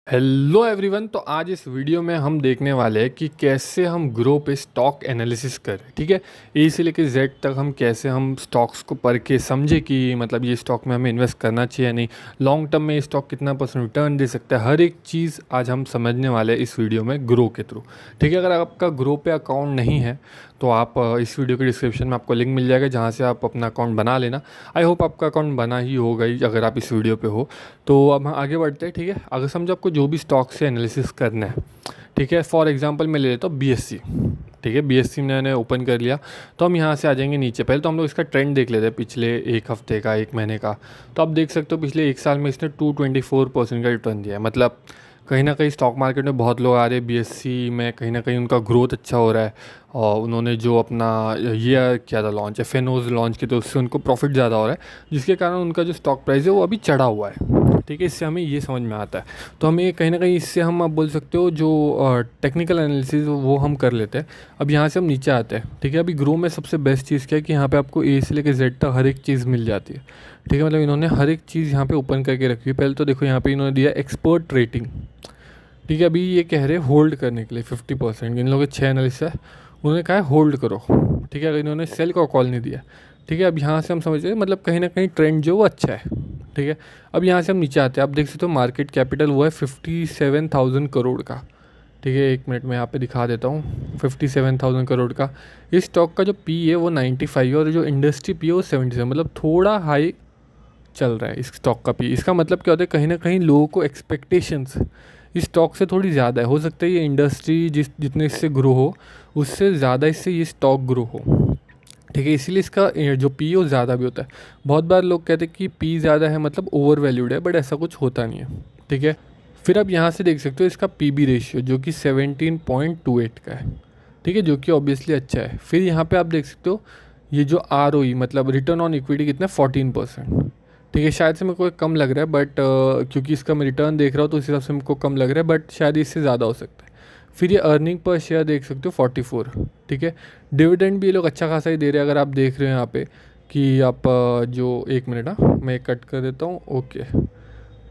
Hello everyone. तो आज इस वीडियो में हम देखने वाले हैं कि कैसे हम ग्रो पे स्टॉक एनालिसिस करें। ठीक है, ए से लेकर जेड तक हम कैसे हम स्टॉक्स को पढ़ के समझे कि मतलब ये स्टॉक में हमें इन्वेस्ट करना चाहिए या नहीं, लॉन्ग टर्म में ये स्टॉक कितना % रिटर्न दे सकता है, हर एक चीज़ आज हम समझने वाले हैं इस वीडियो में ग्रो के थ्रू। ठीक है, अगर आपका ग्रो पे अकाउंट नहीं है तो आप इस वीडियो के डिस्क्रिप्शन में आपको लिंक मिल जाएगा जहाँ से आप अपना अकाउंट बना लेना। आई होप आपका अकाउंट बना ही होगा ही अगर आप इस वीडियो पे हो। तो अब हम आगे बढ़ते हैं। ठीक है, अगर समझो आपको जो भी स्टॉक से एनालिसिस करना है, ठीक है, फॉर एग्जांपल मैं ले लेता हूँ BSC। ठीक है, BSC मैंने ओपन कर लिया तो हम यहाँ से आ जाएंगे नीचे। पहले तो हम लोग इसका ट्रेंड देख लेते हैं पिछले एक हफ्ते का, एक महीने का। तो आप देख सकते हो पिछले एक साल में इसने 224% का रिटर्न दिया है। मतलब कहीं ना कहीं स्टॉक मार्केट में बहुत लोग आ रहे हैं BSC में, कहीं ना कहीं उनका ग्रोथ अच्छा हो रहा है और उन्होंने जो अपना ये क्या था लॉन्च, FNOs लॉन्च किए तो उससे उनको प्रॉफिट ज़्यादा हो रहा है, जिसके कारण उनका जो स्टॉक प्राइस है वो अभी चढ़ा हुआ है। ठीक है, इससे हमें ये समझ में आता है। तो हमें कहीं ना कहीं इससे हम आप बोल सकते हो जो टेक्निकल एनालिसिस वो हम कर लेते हैं। अब यहाँ से हम नीचे आते हैं। ठीक है, अभी ग्रो में सबसे बेस्ट चीज़ क्या है कि यहाँ पे आपको A से लेकर Z तक हर एक चीज़ मिल जाती है। ठीक है, मतलब इन्होंने हर एक चीज़ यहाँ पे ओपन करके रखी है। पहले तो देखो यहाँ पे इन्होंने दिया एक्सपर्ट रेटिंग। ठीक है, अभी ये कह रहे हैं होल्ड करने के लिए 50%। इन लोगों के 6 एनालिस्ट है, उन्होंने कहा है होल्ड करो। ठीक है, अगर इन्होंने सेल का कॉल नहीं दिया। ठीक है, अब यहाँ से हम समझ रहे हैं मतलब कहीं ना कहीं ट्रेंड जो वो अच्छा है। ठीक है, अब यहाँ से हम नीचे आते हैं। आप देख सकते हो मार्केट कैपिटल वो है 57,000 करोड़ का। ठीक है, एक मिनट में यहाँ पे दिखा देता हूँ। 57,000 करोड़ का इस स्टॉक का जो पी है वो 95 है और जो इंडस्ट्री पी है वो 77, मतलब थोड़ा हाई चल रहा है इस स्टॉक का पी। इसका मतलब क्या होता है, कहीं ना कहीं लोगों को एक्सपेक्टेशंस इस स्टॉक से थोड़ी ज़्यादा है। हो सकता है ये इंडस्ट्री जितने इससे ग्रो हो उससे ज़्यादा इससे ये स्टॉक ग्रो हो। ठीक है, इसीलिए इसका जो पी है वो ज़्यादा भी होता है। बहुत बार लोग कहते हैं कि पी ज़्यादा है मतलब ओवर वैल्यूड है, बट ऐसा कुछ होता नहीं है। ठीक है, फिर आप यहाँ से देख सकते हो इसका PB रेशियो जो कि 17.28 का है। ठीक है, जो कि ऑब्वियसली अच्छा है। फिर यहाँ पे आप देख सकते हो ये जो ROE मतलब रिटर्न ऑन इक्विटी कितना 14%। ठीक है, शायद से मेरे को कम लग रहा है बट क्योंकि इसका मैं रिटर्न देख रहा हूँ तो उस हिसाब से मेरे को कम लग रहा है, बट शायद इससे ज़्यादा हो सकता है। फिर ये अर्निंग पर शेयर देख सकते हो 44। ठीक है, डिविडेंड भी ये लोग अच्छा खासा ही दे रहे हैं। अगर आप देख रहे हो यहाँ पे कि आप जो एक मिनट, हाँ मैं कट कर देता हूँ। ओके,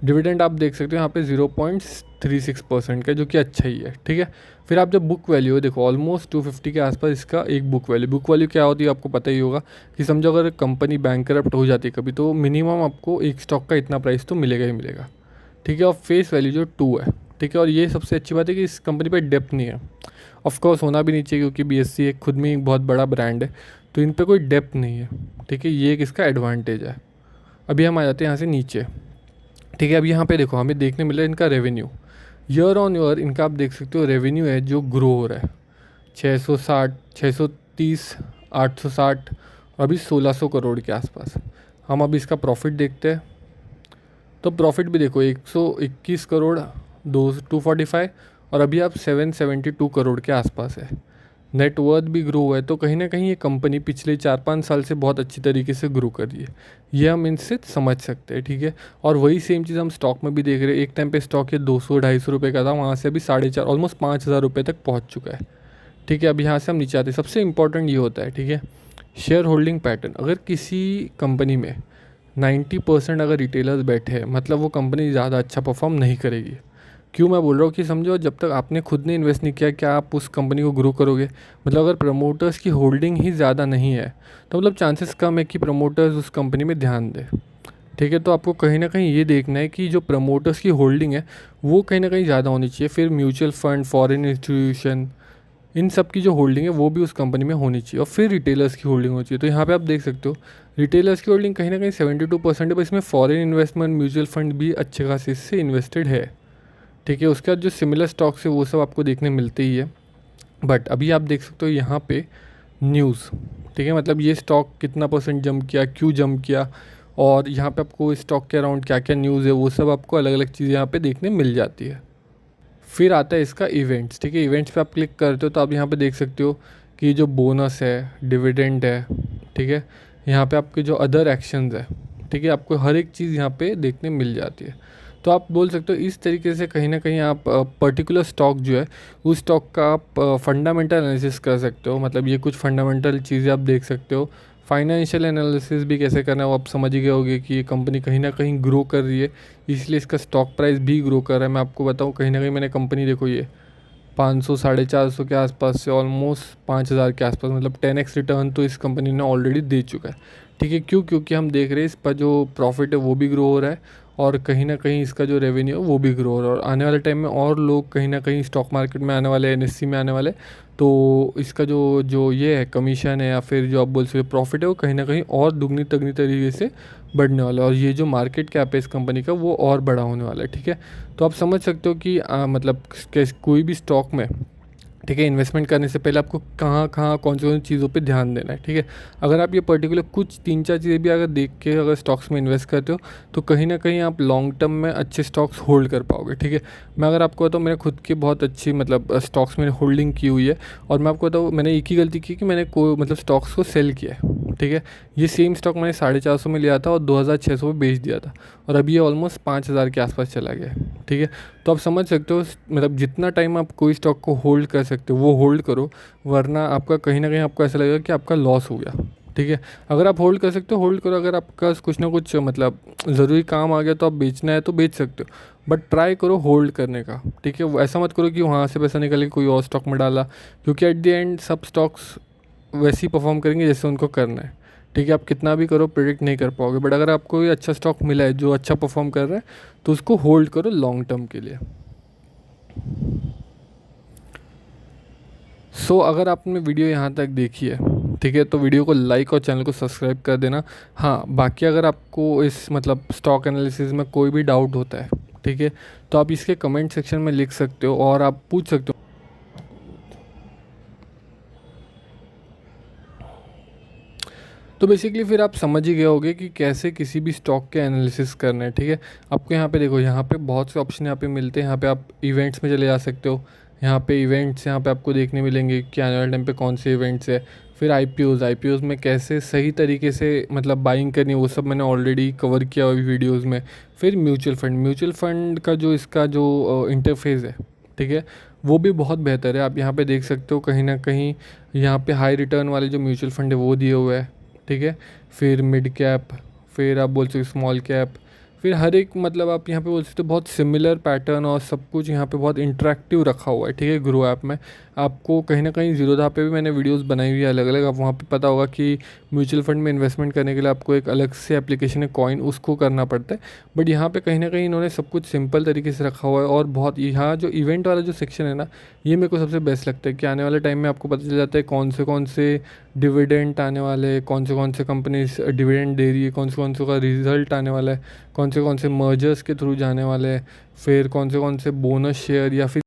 डिविडेंड आप देख सकते हो यहाँ पे 0.36% का, जो कि अच्छा ही है। ठीक है, फिर आप जब बुक वैल्यू देखो ऑलमोस्ट 250 के आसपास इसका एक बुक वैल्यू क्या होती है आपको पता ही होगा कि समझो अगर कंपनी बैंकरप्ट हो जाती है कभी तो मिनिमम आपको एक स्टॉक का इतना प्राइस तो मिलेगा ही मिलेगा। ठीक है, और फेस वैल्यू जो 2 है। ठीक है, और ये सबसे अच्छी बात है कि इस कंपनी पर डेप्थ नहीं है। ऑफकोर्स होना भी नहीं चाहिए क्योंकि BSC एक खुद में एक बहुत बड़ा ब्रांड है, तो इन पर कोई डेप्थ नहीं है। ठीक है, ये एक इसका एडवांटेज है। अभी हम आ जाते हैं यहाँ से नीचे। ठीक है, अब यहाँ पे देखो हमें देखने मिला इनका रेवेन्यू ईयर ऑन ईयर। इनका आप देख सकते हो रेवेन्यू है जो ग्रो हो रहा है 660, 630, 860 और अभी 1600 करोड़ के आसपास। हम अभी इसका प्रॉफिट देखते हैं तो प्रॉफिट भी देखो 121 करोड़ 245 और अभी आप 772 करोड़ के आसपास है। नेटवर्थ भी ग्रो हुआ है, तो कहीं ना कहीं ये कंपनी पिछले 4-5 साल से बहुत अच्छी तरीके से ग्रो कर रही है, ये हम इनसे समझ सकते हैं। ठीक है, और वही सेम चीज़ हम स्टॉक में भी देख रहे हैं। एक टाइम पे स्टॉक ये 200-250 रुपये का था, वहाँ से अभी 4.5 ऑलमोस्ट 5,000 रुपये तक पहुँच चुका है। ठीक है, अब यहाँ से हम नीचे आते हैं। सबसे इंपॉर्टेंट ये होता है, ठीक है, शेयर होल्डिंग पैटर्न। अगर किसी कंपनी में 90% अगर रिटेलर्स बैठे हैं मतलब वो कंपनी ज़्यादा अच्छा परफॉर्म नहीं करेगी। क्यों मैं बोल रहा हूँ कि समझो जब तक आपने खुद ने इन्वेस्ट नहीं किया क्या आप उस कंपनी को ग्रो करोगे। मतलब अगर प्रमोटर्स की होल्डिंग ही ज़्यादा नहीं है तो मतलब चांसेस कम है कि प्रमोटर्स उस कंपनी में ध्यान दें। ठीक है, तो आपको कहीं ना कहीं ये देखना है कि जो प्रमोटर्स की होल्डिंग है वो कहीं ना कहीं ज़्यादा होनी चाहिए। फिर म्यूचुअल फंड, फॉरेन इंस्टीट्यूशन, इन सब की जो होल्डिंग है वो भी उस कंपनी में होनी चाहिए। और फिर रिटेलर्स की होल्डिंग होनी चाहिए। तो यहाँ पे आप देख सकते हो रिटेलर्स की होल्डिंग कहीं ना कहीं 72% है, पर इसमें फॉरेन इन्वेस्टमेंट, म्यूचुअल फंड भी अच्छे खासे इससे इन्वेस्टेड है। ठीक है, उसके बाद जो सिमिलर स्टॉक्स है वो सब आपको देखने मिलते ही है। बट अभी आप देख सकते हो यहाँ पे न्यूज़। ठीक है, मतलब ये स्टॉक कितना % जंप किया, क्यों जंप किया, और यहाँ पे आपको स्टॉक के अराउंड क्या क्या न्यूज़ है वो सब आपको अलग अलग चीज़ें यहाँ पे देखने मिल जाती है। फिर आता है इसका इवेंट्स। ठीक है, इवेंट्स पे आप क्लिक करते हो तो आप यहाँ पे देख सकते हो कि जो बोनस है, डिविडेंड है, ठीक है, यहाँ पे आपके जो अदर एक्शंस है, ठीक है, आपको हर एक चीज़ यहाँ पे देखने मिल जाती है। तो आप बोल सकते हो इस तरीके से कहीं ना कहीं आप पर्टिकुलर स्टॉक जो है उस स्टॉक का आप फंडामेंटल एनालिसिस कर सकते हो। मतलब ये कुछ फंडामेंटल चीज़ें आप देख सकते हो। फाइनेंशियल एनालिसिस भी कैसे करना है वो आप समझ ही गए होंगे कि ये कंपनी कहीं ना कहीं ग्रो कर रही है, इसलिए इसका स्टॉक प्राइस भी ग्रो कर रहा है। मैं आपको बताऊँ, कहीं ना कहीं मैंने कंपनी देखो ये 500 450 के आसपास से ऑलमोस्ट 5000 के आसपास, मतलब 10x रिटर्न तो इस कंपनी ने ऑलरेडी दे चुका है। ठीक है, क्यों? क्योंकि हम देख रहे हैं इस पर जो प्रॉफिट है वो भी ग्रो हो रहा है और कहीं ना कहीं इसका जो रेवेन्यू है वो भी ग्रो हो रहा है, और आने वाले टाइम में और लोग कहीं ना कहीं स्टॉक मार्केट में आने वाले, एनएससी में आने वाले, तो इसका जो जो ये है कमीशन है या फिर जो आप बोल सकते प्रॉफिट है वो कहीं ना कहीं और दुगनी तगनी तरीके से बढ़ने वाला है, और ये जो मार्केट कैप है इस कंपनी का वो और बड़ा होने वाला है। ठीक है, तो आप समझ सकते हो कि मतलब कोई भी स्टॉक में, ठीक है, इन्वेस्टमेंट करने से पहले आपको कहाँ कहाँ कौन सी चीज़ों पे ध्यान देना है। ठीक है, अगर आप ये पर्टिकुलर कुछ 3-4 चीज़ें भी अगर देख के अगर स्टॉक्स में इन्वेस्ट करते हो तो कहीं ना कहीं आप लॉन्ग टर्म में अच्छे स्टॉक्स होल्ड कर पाओगे। ठीक है, मैं अगर आपको बताऊँ, मैंने खुद की बहुत अच्छी मतलब स्टॉक्स में होल्डिंग की हुई है, और मैं आपको बताऊँ मैंने एक ही गलती की कि मैंने कोई मतलब स्टॉक्स को सेल किया है। ठीक है, ये सेम स्टॉक मैंने 450 में लिया था और 2600 में बेच दिया था, और अभी ये ऑलमोस्ट 5000 के आसपास चला गया है। ठीक है, तो आप समझ सकते हो मतलब जितना टाइम आप कोई स्टॉक को होल्ड कर सकते हो वो होल्ड करो, वरना आपका कहीं ना कहीं आपको ऐसा लगेगा कि आपका लॉस हो गया। ठीक है, अगर आप होल्ड कर सकते हो होल्ड करो, अगर आपका कुछ ना कुछ मतलब ज़रूरी काम आ गया तो आप बेचना है तो बेच सकते हो, बट ट्राई करो होल्ड करने का। ठीक है, वो ऐसा मत करो कि वहाँ से पैसा निकल के कोई और स्टॉक में डाला, क्योंकि एट द एंड सब स्टॉक्स वैसे ही परफॉर्म करेंगे जैसे उनको करना है। ठीक है, आप कितना भी करो प्रिडिक्ट नहीं कर पाओगे, बट अगर आपको कोई अच्छा स्टॉक मिला है जो अच्छा परफॉर्म कर रहा है तो उसको होल्ड करो लॉन्ग टर्म के लिए। अगर आपने वीडियो यहाँ तक देखी है, ठीक है, तो वीडियो को लाइक और चैनल को सब्सक्राइब कर देना। हाँ, बाकी अगर आपको इस मतलब स्टॉक एनालिसिस में कोई भी डाउट होता है, ठीक है, तो आप इसके कमेंट सेक्शन में लिख सकते हो और आप पूछ सकते हो। तो बेसिकली फिर आप समझ ही गए होगे कि कैसे किसी भी स्टॉक के एनालिसिस करना है। ठीक है, आपको यहाँ पे देखो, यहाँ पे बहुत से ऑप्शन यहाँ पे मिलते हैं। यहाँ पे आप इवेंट्स में चले जा सकते हो, यहाँ पे इवेंट्स यहाँ पे आपको देखने मिलेंगे कि आने वाले टाइम पे कौन से इवेंट्स है। फिर आईपीओज़ में कैसे सही तरीके से मतलब बाइंग करनी है वो सब मैंने ऑलरेडी कवर किया हुआ वीडियोज़ में। फिर म्यूचुअल फंड का जो इसका जो इंटरफेस है, ठीक है, वो भी बहुत बेहतर है। आप यहाँ पे देख सकते हो कहीं ना कहीं यहाँ पे हाई रिटर्न वाले जो म्यूचुअल फंड है वो दिए हुए हैं। ठीक है, फिर मिड कैप, फिर आप बोल सकते हो स्मॉल कैप, फिर हर एक मतलब आप यहाँ पे बोल सकते हो बहुत सिमिलर पैटर्न और सब कुछ यहाँ पे बहुत इंटरेक्टिव रखा हुआ है। ठीक है, ग्रो ऐप में आपको कहीं ना कहीं ज़ीरोधा पे भी मैंने वीडियोस बनाई हुई है अलग अलग, आप वहाँ पे पता होगा कि म्यूचुअल फंड में इन्वेस्टमेंट करने के लिए आपको एक अलग से एप्लीकेशन है कॉइन, उसको करना पड़ता है। बट यहाँ पे कहीं ना कहीं इन्होंने सब कुछ सिंपल तरीके से रखा हुआ है, और बहुत यहाँ जो इवेंट वाला जो सेक्शन है ना, ये मेरे को सबसे बेस्ट लगता है कि आने वाले टाइम में आपको पता चल जाता है कौन से डिविडेंट आने वाले, कौन से कंपनी डिविडेंड दे रही है, कौन से का रिजल्ट आने वाला है, कौन से मर्जर्स के थ्रू जाने वाले हैं, फिर कौन से बोनस शेयर या फिर